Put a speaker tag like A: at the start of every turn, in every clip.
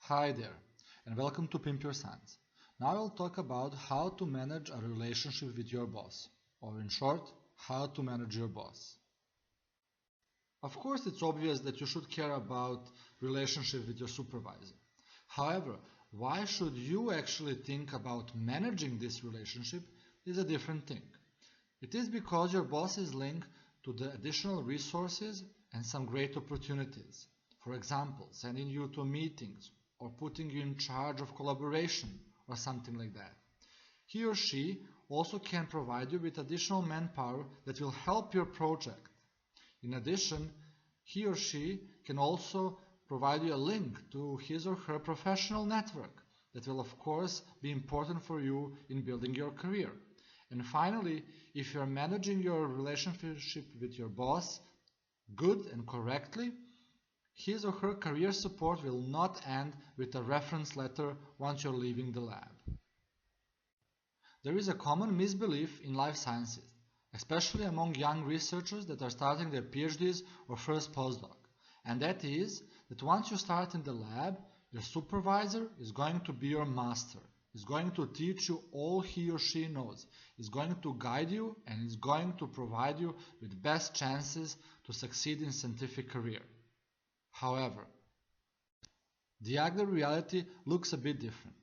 A: Hi there, and welcome to Pimp Your Science. Now I'll talk about how to manage a relationship with your boss, or in short, how to manage your boss. Of course, it's obvious that you should care about relationship with your supervisor. However, why should you actually think about managing this relationship is a different thing. It is because your boss is linked to the additional resources and some great opportunities. For example, sending you to meetings or putting you in charge of collaboration or something like that. He or she also can provide you with additional manpower that will help your project. In addition, he or she can also provide you a link to his or her professional network that will of course be important for you in building your career. And finally, if you are managing your relationship with your boss good and correctly, his or her career support will not end with a reference letter once you're leaving the lab. There is a common misbelief in life sciences, especially among young researchers that are starting their PhDs or first postdoc, and that is that once you start in the lab, your supervisor is going to be your master, is going to teach you all he or she knows, is going to guide you, and is going to provide you with best chances to succeed in scientific career. However, the ugly reality looks a bit different.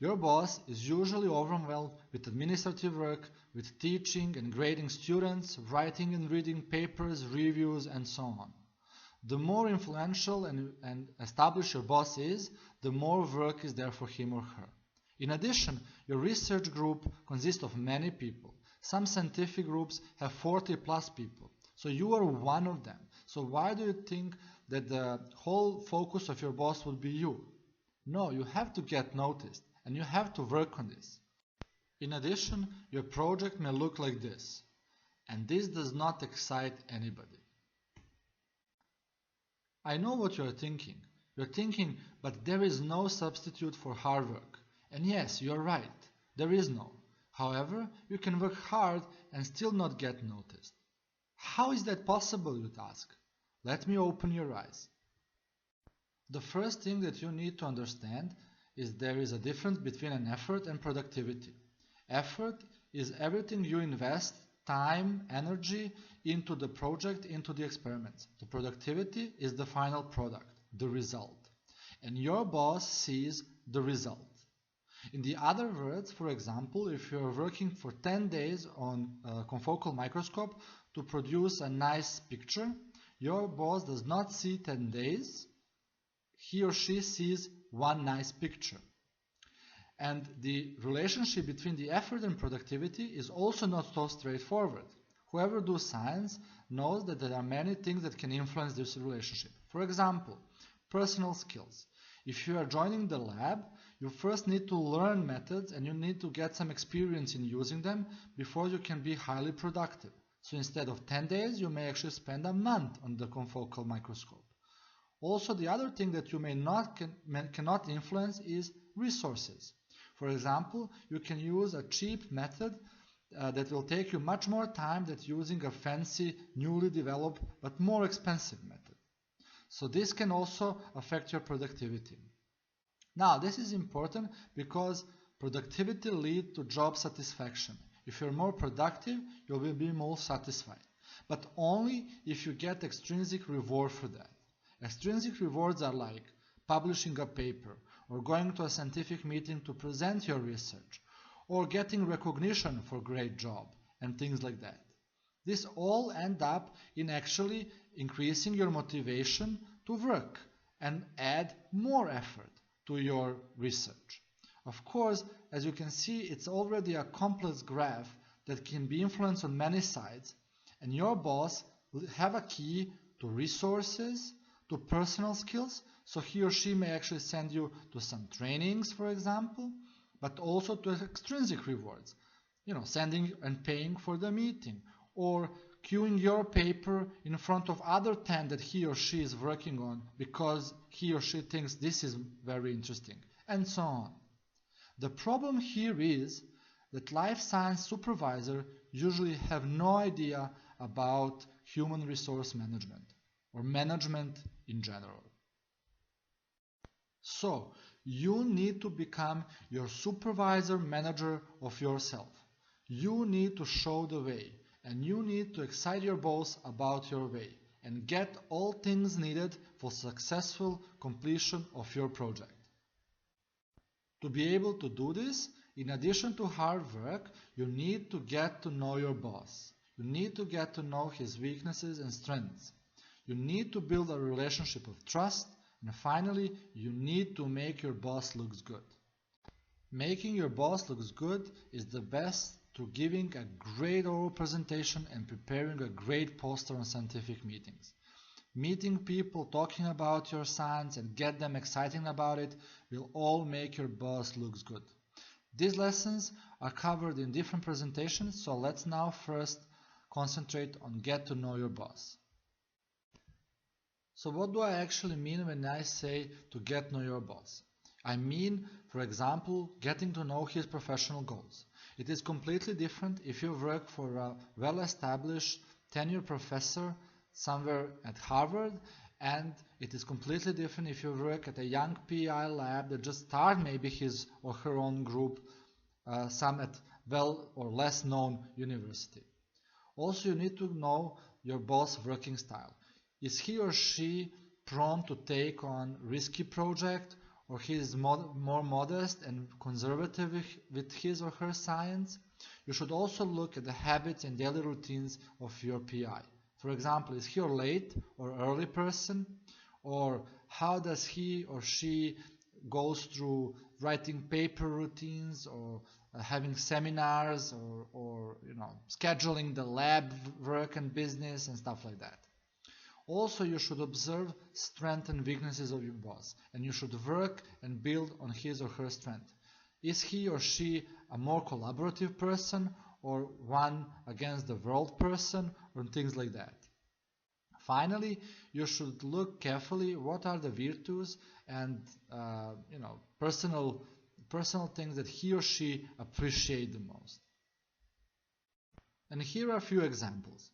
A: Your boss is usually overwhelmed with administrative work, with teaching and grading students, writing and reading papers, reviews, and so on. The more influential and established your boss is, the more work is there for him or her. In addition, your research group consists of many people. Some scientific groups have 40 plus people, so you are one of them. So why do you think that the whole focus of your boss would be you? No, you have to get noticed. And you have to work on this. In addition, your project may look like this, and this does not excite anybody. I know what you're thinking. You're thinking, but there is no substitute for hard work. And yes, you're right, there is no. However, you can work hard and still not get noticed. How is that possible, you'd ask? Let me open your eyes. The first thing that you need to understand is there is a difference between an effort and productivity. Effort is everything you invest, time, energy, into the project, into the experiments. The productivity is the final product, the result. And your boss sees the result. In the other words, for example, if you're working for 10 days on a confocal microscope to produce a nice picture, your boss does not see 10 days, he or she sees one nice picture. And the relationship between the effort and productivity is also not so straightforward. Whoever does science knows that there are many things that can influence this relationship. For example, personal skills. If you are joining the lab, you first need to learn methods and you need to get some experience in using them before you can be highly productive. So instead of 10 days, you may actually spend a month on the confocal microscope. Also, the other thing that you cannot influence is resources. For example, you can use a cheap method that will take you much more time than using a fancy, newly developed, but more expensive method. So this can also affect your productivity. Now, this is important because productivity leads to job satisfaction. If you're more productive, you will be more satisfied. But only if you get extrinsic reward for that. Extrinsic rewards are like publishing a paper, or going to a scientific meeting to present your research, or getting recognition for a great job, and things like that. This all end up in actually increasing your motivation to work and add more effort to your research. Of course, as you can see, it's already a complex graph that can be influenced on many sides, and your boss will have a key to resources, to personal skills, so he or she may actually send you to some trainings, for example, but also to extrinsic rewards, sending and paying for the meeting, or queuing your paper in front of other 10 that he or she is working on because he or she thinks this is very interesting, and so on. The problem here is that life science supervisors usually have no idea about human resource management or management in general. So, you need to become your supervisor manager of yourself. You need to show the way, and you need to excite your boss about your way and get all things needed for successful completion of your project. To be able to do this, in addition to hard work, you need to get to know your boss. You need to get to know his weaknesses and strengths. You need to build a relationship of trust, and finally, you need to make your boss look good. Making your boss look good is the best to giving a great oral presentation and preparing a great poster on scientific meetings. Meeting people, talking about your science and get them excited about it will all make your boss look good. These lessons are covered in different presentations, so let's now first concentrate on get to know your boss. So what do I actually mean when I say to get to know your boss? I mean, for example, getting to know his professional goals. It is completely different if you work for a well-established tenured professor somewhere at Harvard, and it is completely different if you work at a young PI lab that just started maybe his or her own group, some at well or less known university. Also, you need to know your boss' working style. Is he or she prone to take on risky project, or he is more modest and conservative with his or her science? You should also look at the habits and daily routines of your PI. For example, is he a late or early person? Or how does he or she goes through writing paper routines, or having seminars, or scheduling the lab work and business and stuff like that. Also, you should observe strengths and weaknesses of your boss, and you should work and build on his or her strength. Is he or she a more collaborative person, or one against the world person, or things like that. Finally, you should look carefully what are the virtues and personal things that he or she appreciate the most. And here are a few examples.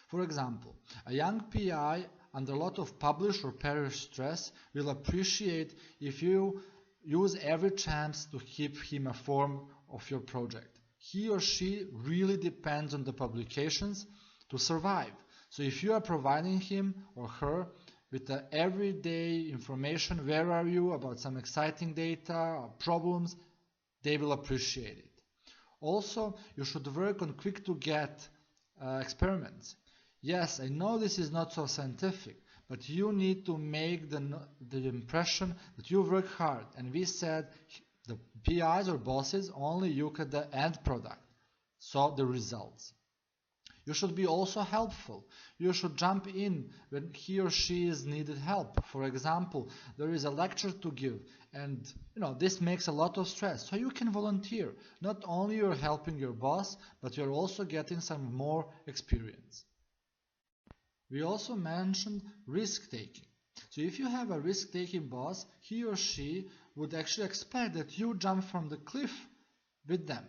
A: For example, a young PI under a lot of publish or perish stress will appreciate if you use every chance to keep him informed of your project. He or she really depends on the publications to survive. So if you are providing him or her with the everyday information, where are you about some exciting data or problems, they will appreciate it. Also, you should work on quick to get experiments. Yes, I know this is not so scientific, but you need to make the impression that you work hard. And we said the PIs or bosses only look at the end product, so the results. You should be also helpful. You should jump in when he or she is needed help. For example, there is a lecture to give, and this makes a lot of stress. So you can volunteer. Not only you're helping your boss, but you're also getting some more experience. We also mentioned risk-taking. So if you have a risk-taking boss, he or she would actually expect that you jump from the cliff with them.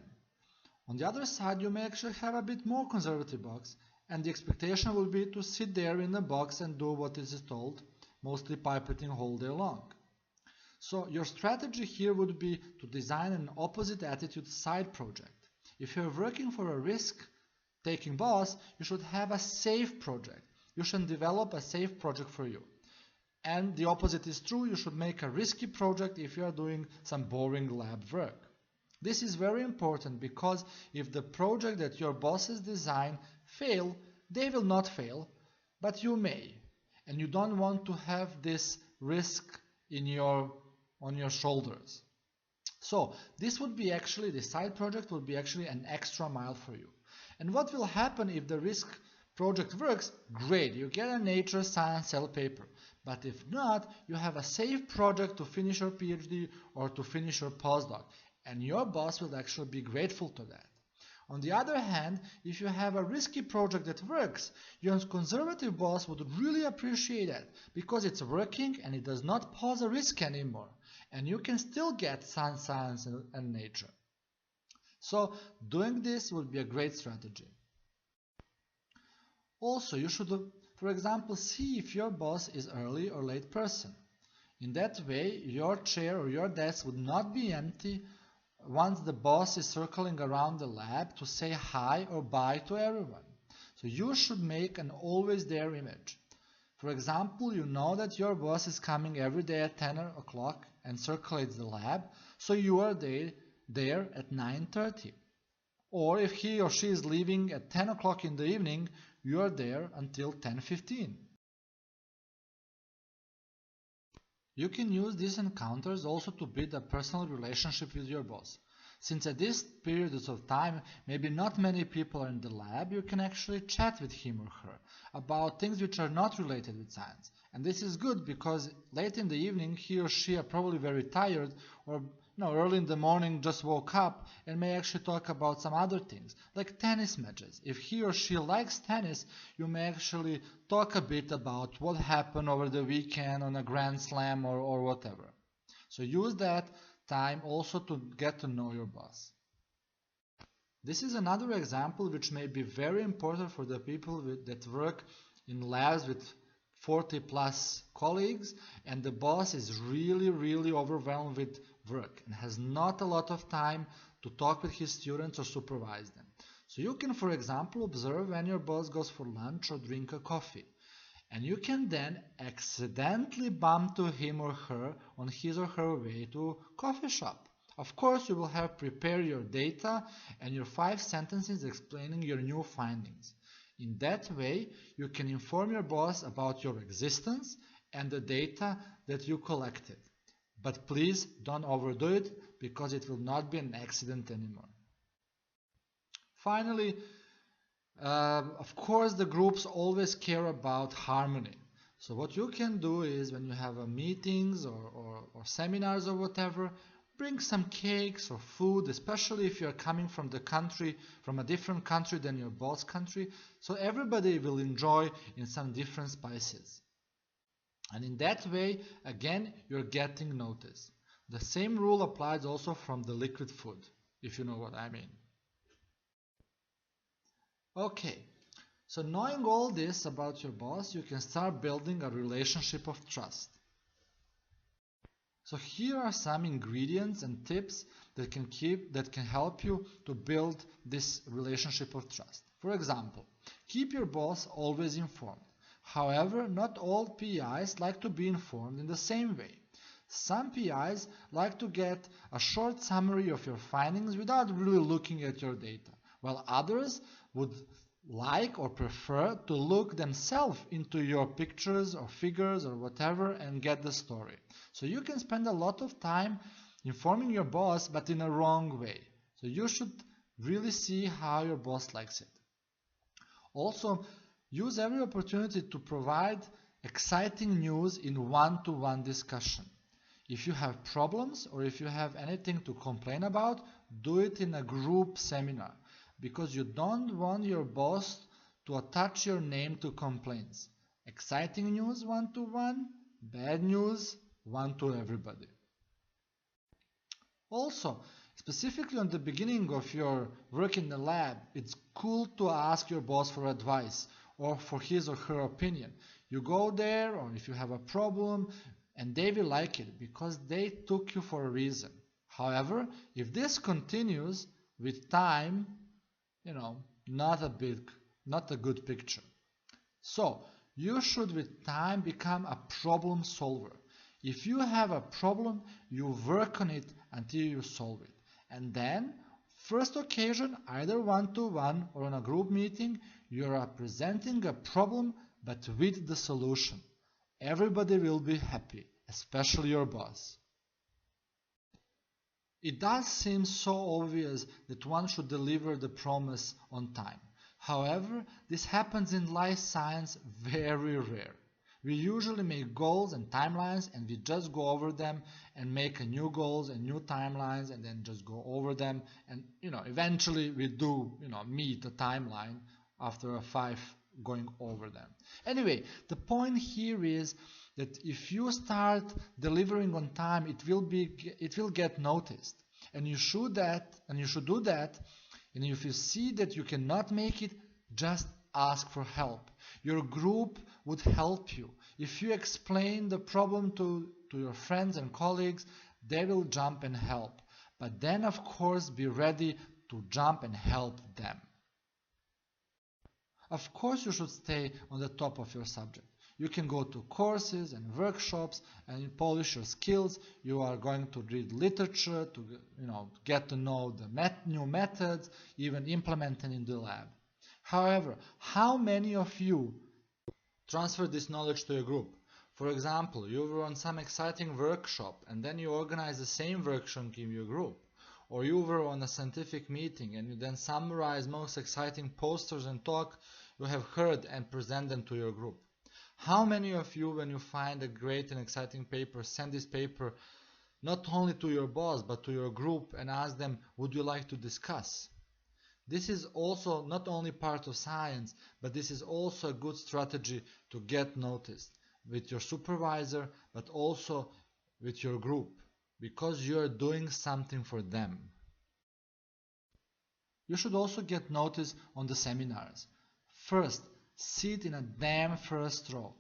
A: On the other side, you may actually have a bit more conservative boss, and the expectation will be to sit there in the box and do what is told, mostly pipetting whole day long. So your strategy here would be to design an opposite attitude side project. If you're working for a risk-taking boss, you should have a safe project. You should develop a safe project for you. And the opposite is true. You should make a risky project if you are doing some boring lab work. This is very important because if the project that your bosses design fail, they will not fail, but you may. And you don't want to have this risk on your shoulders. So this would be actually, the side project would be actually an extra mile for you. And what will happen if the risk project works? Great, you get a Nature Science Cell paper. But if not, you have a safe project to finish your PhD or to finish your postdoc. And your boss will actually be grateful to that. On the other hand, if you have a risky project that works, your conservative boss would really appreciate it because it's working and it does not pose a risk anymore. And you can still get science and nature. So doing this would be a great strategy. Also, you should, for example, see if your boss is early or late person. In that way, your chair or your desk would not be empty once the boss is circling around the lab to say hi or bye to everyone. So you should make an always there image. For example, you know that your boss is coming every day at 10 o'clock and circulates the lab, so you are there at 9:30. Or if he or she is leaving at 10 o'clock in the evening, you are there until 10:15. You can use these encounters also to build a personal relationship with your boss. Since at this period of time, maybe not many people are in the lab, you can actually chat with him or her about things which are not related with science. And this is good because late in the evening, he or she are probably very tired, or early in the morning just woke up and may actually talk about some other things, like tennis matches. If he or she likes tennis, you may actually talk a bit about what happened over the weekend on a Grand Slam or whatever. So use that time also to get to know your boss. This is another example which may be very important for the people that work in labs with 40 plus colleagues, and the boss is really overwhelmed with work and has not a lot of time to talk with his students or supervise them. So you can, for example, observe when your boss goes for lunch or drink a coffee, and you can then accidentally bump to him or her on his or her way to coffee shop. Of course, you will have prepared your data and your 5 sentences explaining your new findings. In that way, you can inform your boss about your existence and the data that you collected. But please don't overdo it, because it will not be an accident anymore. Finally, of course, the groups always care about harmony. So what you can do is, when you have meetings or seminars or whatever, bring some cakes or food, especially if you're coming from a different country than your boss country, so everybody will enjoy in some different spices. And in that way, again, you're getting noticed. The same rule applies also from the liquid food, if you know what I mean. Okay, so knowing all this about your boss, you can start building a relationship of trust. So here are some ingredients and tips that can help you to build this relationship of trust. For example, keep your boss always informed. However, not all PIs like to be informed in the same way. Some PIs like to get a short summary of your findings without really looking at your data, while others would like or prefer to look themselves into your pictures or figures or whatever and get the story. So you can spend a lot of time informing your boss, but in a wrong way. So you should really see how your boss likes it. Also, use every opportunity to provide exciting news in one-to-one discussion. If you have problems or if you have anything to complain about, do it in a group seminar, because you don't want your boss to attach your name to complaints. Exciting news one-to-one, bad news one to everybody. Also, specifically on the beginning of your work in the lab, it's cool to ask your boss for advice or for his or her opinion. You go there, or if you have a problem, and they will like it because they took you for a reason. However, if this continues with time, not a good picture. So, you should with time become a problem solver. If you have a problem, you work on it until you solve it. And then, first occasion, either one-to-one or on a group meeting, you are presenting a problem but with the solution. Everybody will be happy, especially your boss. It does seem so obvious that one should deliver the promise on time. However, this happens in life science very rare. We usually make goals and timelines, and we just go over them and make new goals and new timelines and then just go over them, and eventually we do meet the timeline after 5 going over them. Anyway, the point here is that if you start delivering on time, it will get noticed, and you should do that. And if you see that you cannot make it, just ask for help. Your group would help you. If you explain the problem to to your friends and colleagues, they will jump and help. But then, of course, be ready to jump and help them. Of course, you should stay on the top of your subject. You can go to courses and workshops and polish your skills. You are going to read literature to get to know the new methods, even implement them in the lab. However, how many of you transfer this knowledge to your group? For example, you were on some exciting workshop and then you organize the same workshop in your group. Or you were on a scientific meeting and you then summarize most exciting posters and talk you have heard and present them to your group. How many of you, when you find a great and exciting paper, send this paper not only to your boss but to your group and ask them, would you like to discuss? This is also not only part of science, but this is also a good strategy to get noticed with your supervisor, but also with your group, because you are doing something for them. You should also get noticed on the seminars. First, sit in a damn first row.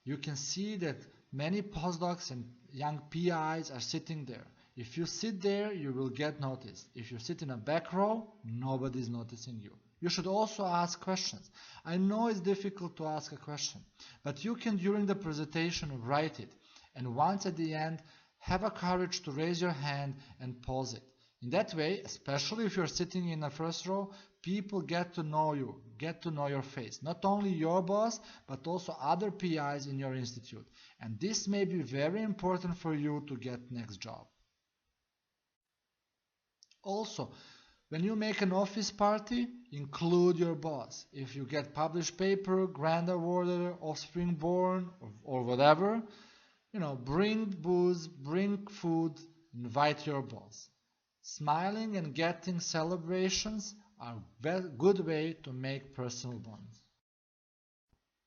A: You can see that many postdocs and young PIs are sitting there. If you sit there, you will get noticed. If you sit in a back row, nobody is noticing you. You should also ask questions. I know it's difficult to ask a question, but you can, during the presentation, write it. And once at the end, have a courage to raise your hand and pose it. In that way, especially if you're sitting in the first row, people get to know you, get to know your face. Not only your boss, but also other PIs in your institute. And this may be very important for you to get next job. Also, when you make an office party, include your boss. If you get published paper, grand award, offspring born, or whatever, bring booze, bring food, invite your boss. Smiling and getting celebrations are a good way to make personal bonds.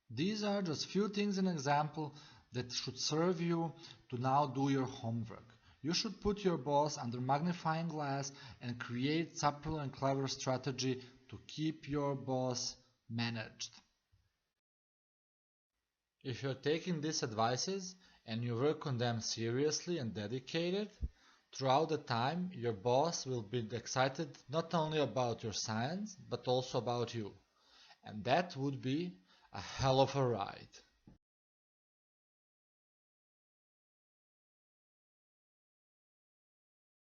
A: These are just few things in example that should serve you to now do your homework. You should put your boss under magnifying glass and create subtle and clever strategy to keep your boss managed. If you're taking these advices and you work on them seriously and dedicated, throughout the time your boss will be excited not only about your science but also about you. And that would be a hell of a ride.